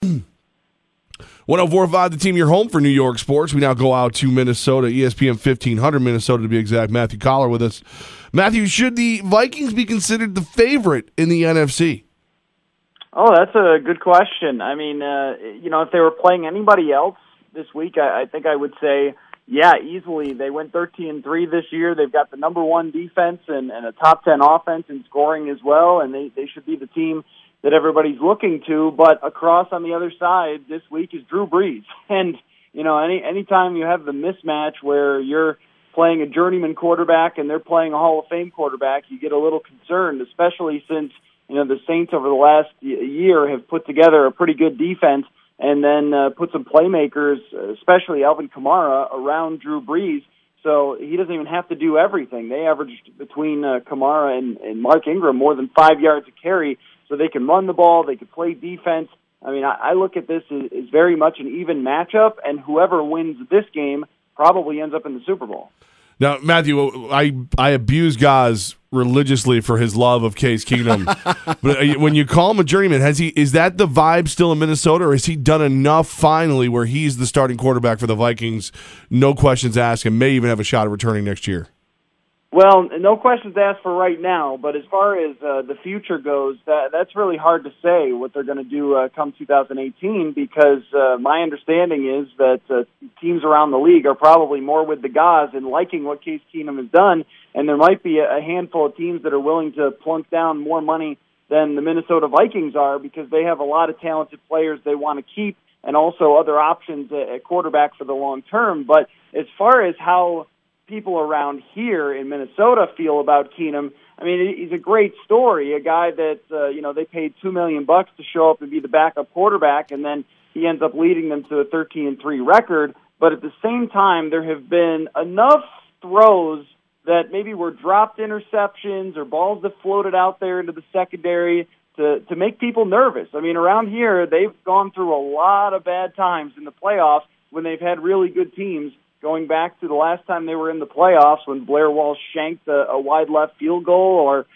104.5 The Team, your home for New York sports. We now go out to Minnesota, ESPN 1500 Minnesota to be exact. Matthew Coller with us. Matthew, should the Vikings be considered the favorite in the NFC? Oh, that's a good question. I mean, if they were playing anybody else this week, I think I would say, yeah, easily. They went 13-3 this year. They've got the number one defense and a top 10 offense in scoring as well, and they should be the team that everybody's looking to. But across on the other side this week is Drew Brees. And, anytime you have the mismatch where you're playing a journeyman quarterback and they're playing a Hall of Fame quarterback, you get a little concerned, especially since, the Saints over the last year have put together a pretty good defense and then put some playmakers, especially Alvin Kamara, around Drew Brees. So he doesn't even have to do everything. They averaged between Kamara and Mark Ingram more than 5 yards a carry, so they can run the ball, they can play defense. I mean, I look at this as very much an even matchup, and whoever wins this game probably ends up in the Super Bowl. Now, Matthew, I abuse Goz religiously for his love of Case Keenum. But when you call him a journeyman, is that the vibe still in Minnesota, or has he done enough finally where he's the starting quarterback for the Vikings, no questions asked, and may even have a shot at returning next year? Well, no questions asked for right now, but as far as the future goes, that's really hard to say what they're going to do come 2018, because my understanding is that teams around the league are probably more with the Goz and liking what Case Keenum has done, and there might be a handful of teams that are willing to plunk down more money than the Minnesota Vikings are, because they have a lot of talented players they want to keep and also other options at quarterback for the long term. But as far as how people around here in Minnesota feel about Keenum, I mean, he's a great story, a guy that, they paid $2 million to show up and be the backup quarterback, and then he ends up leading them to a 13-3 record. But at the same time, there have been enough throws that maybe were dropped interceptions or balls that floated out there into the secondary to make people nervous. I mean, around here, they've gone through a lot of bad times in the playoffs when they've had really good teams, going back to the last time they were in the playoffs when Blair Walsh shanked a wide left field goal, or,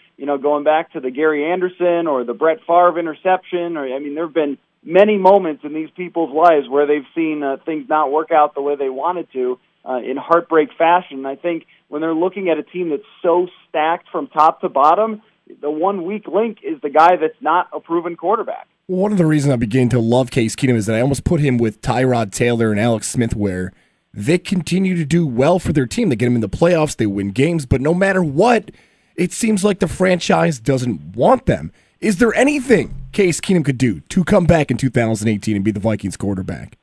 going back to the Gary Anderson or the Brett Favre interception. There have been many moments in these people's lives where they've seen things not work out the way they wanted to in heartbreak fashion. I think when they're looking at a team that's so stacked from top to bottom, the one weak link is the guy that's not a proven quarterback. One of the reasons I began to love Case Keenum is that I almost put him with Tyrod Taylor and Alex Smith, where they continue to do well for their team. They get them in the playoffs, they win games, but no matter what, it seems like the franchise doesn't want them. Is there anything Case Keenum could do to come back in 2018 and be the Vikings quarterback?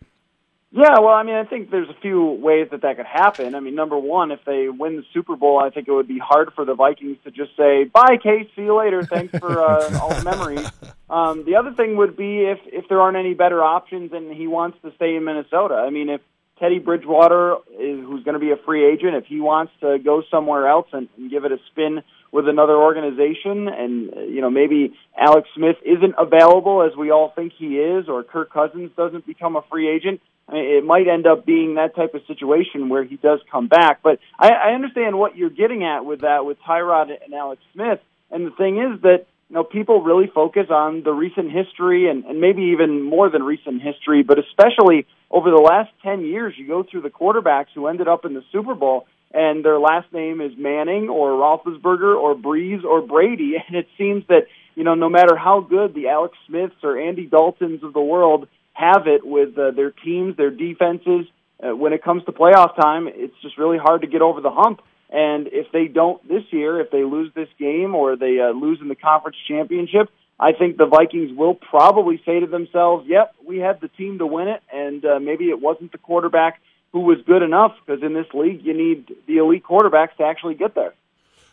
Yeah, well, I think there's a few ways that could happen. Number one, if they win the Super Bowl, I think it would be hard for the Vikings to just say, bye, Case, see you later, thanks for all the memories. The other thing would be if there aren't any better options and he wants to stay in Minnesota. If Teddy Bridgewater, who's going to be a free agent, if he wants to go somewhere else and give it a spin with another organization, and maybe Alex Smith isn't available as we all think he is, or Kirk Cousins doesn't become a free agent, it might end up being that type of situation where he does come back. But I understand what you're getting at with that, with Tyrod and Alex Smith. And the thing is that people really focus on the recent history and maybe even more than recent history, but especially over the last 10 years, you go through the quarterbacks who ended up in the Super Bowl, and their last name is Manning or Roethlisberger or Breeze or Brady, and it seems that, no matter how good the Alex Smiths or Andy Daltons of the world have it with their teams, their defenses, when it comes to playoff time, it's just really hard to get over the hump. And if they don't this year, if they lose this game or they lose in the conference championship, I think the Vikings will probably say to themselves, yep, we had the team to win it, and maybe it wasn't the quarterback who was good enough, because in this league you need the elite quarterbacks to actually get there.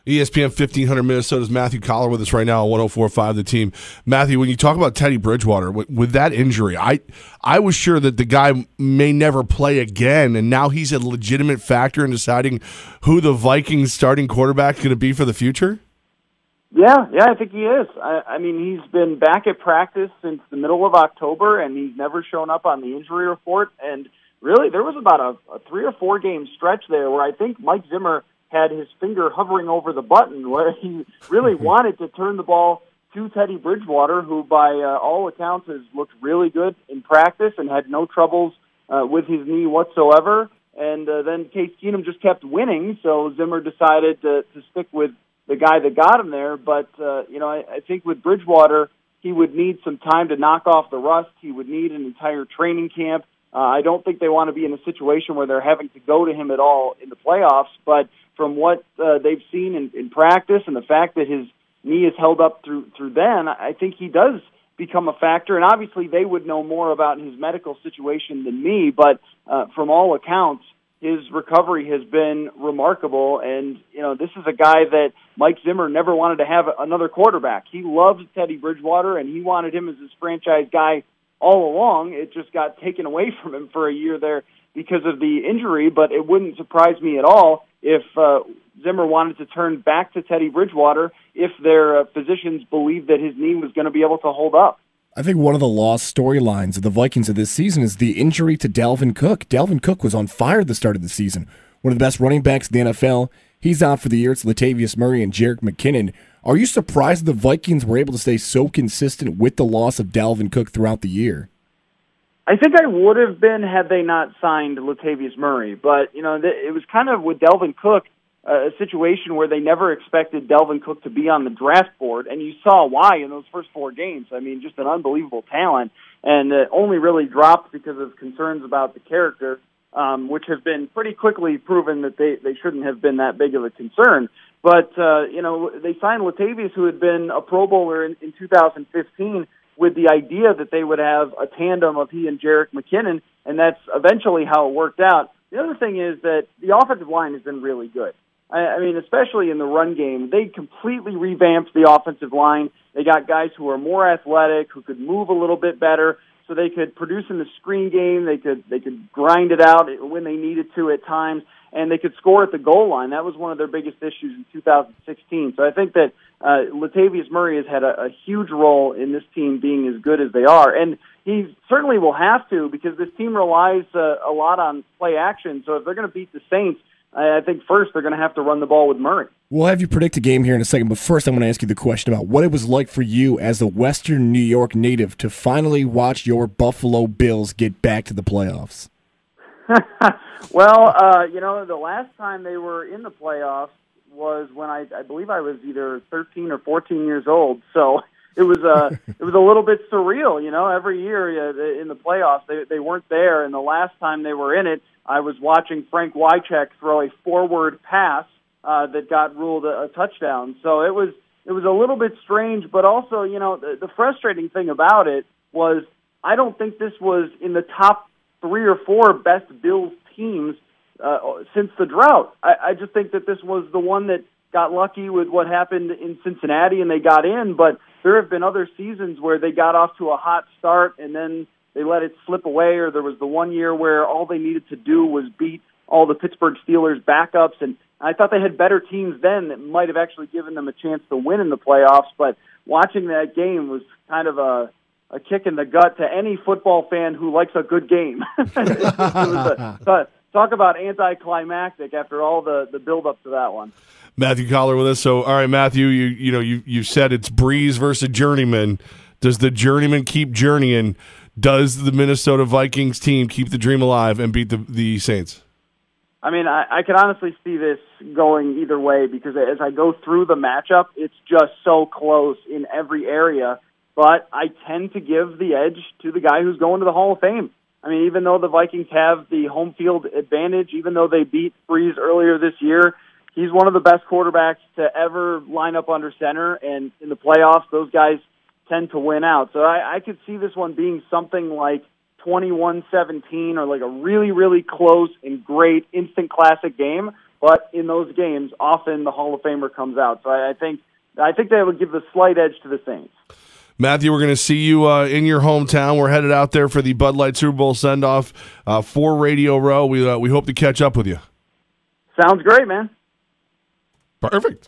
ESPN 1500 Minnesota's Matthew Coller with us right now on 104.5 The Team. Matthew, when you talk about Teddy Bridgewater, with that injury, I was sure that the guy may never play again, and now he's a legitimate factor in deciding who the Vikings starting quarterback is going to be for the future? Yeah, I think he is. He's been back at practice since the middle of October, and he's never shown up on the injury report. And really, there was about a 3 or 4 game stretch there where I think Mike Zimmer had his finger hovering over the button, where he really wanted to turn the ball to Teddy Bridgewater, who by all accounts has looked really good in practice and had no troubles with his knee whatsoever. And then Case Keenum just kept winning, so Zimmer decided to stick with the guy that got him there. But, I think with Bridgewater, he would need some time to knock off the rust. He would need an entire training camp. I don't think they want to be in a situation where they're having to go to him at all in the playoffs. But from what they've seen in practice and the fact that his knee is held up through then, I think he does become a factor. And obviously they would know more about his medical situation than me, but from all accounts, his recovery has been remarkable. And, this is a guy that Mike Zimmer never wanted to have another quarterback. He loves Teddy Bridgewater, and he wanted him as his franchise guy all along. It just got taken away from him for a year there because of the injury, but it wouldn't surprise me at all if Zimmer wanted to turn back to Teddy Bridgewater if their physicians believed that his knee was going to be able to hold up. I think one of the lost storylines of the Vikings of this season is the injury to Dalvin Cook. Dalvin Cook was on fire at the start of the season. One of the best running backs in the NFL. He's out for the year. It's Latavius Murray and Jerick McKinnon. Are you surprised the Vikings were able to stay so consistent with the loss of Dalvin Cook throughout the year? I think I would have been had they not signed Latavius Murray. But, it was kind of with Dalvin Cook, a situation where they never expected Dalvin Cook to be on the draft board, and you saw why in those first 4 games. I mean, just an unbelievable talent, and only really dropped because of concerns about the character, which have been pretty quickly proven that they shouldn't have been that big of a concern. But, they signed Latavius, who had been a Pro Bowler in 2015, with the idea that they would have a tandem of he and Jerick McKinnon, and that's eventually how it worked out. The other thing is that the offensive line has been really good. I mean, especially in the run game, they completely revamped the offensive line. They got guys who are more athletic, who could move a little bit better, so they could produce in the screen game. They could grind it out when they needed to at times, and they could score at the goal line. That was one of their biggest issues in 2016. So I think that Latavius Murray has had a huge role in this team being as good as they are, and he certainly will have to because this team relies a lot on play action. So if they're going to beat the Saints, I think first they're going to have to run the ball with Murray. We'll have you predict a game here in a second, but first I'm going to ask you the question about what it was like for you as a Western New York native to finally watch your Buffalo Bills get back to the playoffs. Well, the last time they were in the playoffs was when I believe I was either 13 or 14 years old. So it was a little bit surreal, every year in the playoffs they weren't there, and the last time they were in it, I was watching Frank Wycheck throw a forward pass that got ruled a touchdown. So it was a little bit strange, but also, the frustrating thing about it was I don't think this was in the top 3 or 4 best Bills teams since the drought. I just think that this was the one that got lucky with what happened in Cincinnati and they got in, but there have been other seasons where they got off to a hot start and then they let it slip away, or there was the one year where all they needed to do was beat all the Pittsburgh Steelers backups, and I thought they had better teams then that might have actually given them a chance to win in the playoffs, but watching that game was kind of a kick in the gut to any football fan who likes a good game. Talk about anticlimactic after all the build-up to that one. Matthew Coller with us. So, all right, Matthew, you said it's Breeze versus Journeyman. Does the Journeyman keep journeying? Does the Minnesota Vikings team keep the dream alive and beat the Saints? I mean, I can honestly see this going either way because as I go through the matchup, it's just so close in every area. But I tend to give the edge to the guy who's going to the Hall of Fame. I mean, even though the Vikings have the home field advantage, even though they beat Breeze earlier this year, he's one of the best quarterbacks to ever line up under center. And in the playoffs, those guys tend to win out. So I could see this one being something like 21-17 or like a really, really close and great instant classic game. But in those games, often the Hall of Famer comes out. So I think they would give the slight edge to the Saints. Matthew, we're going to see you in your hometown. We're headed out there for the Bud Light Super Bowl send-off for Radio Row. We hope to catch up with you. Sounds great, man. Perfect.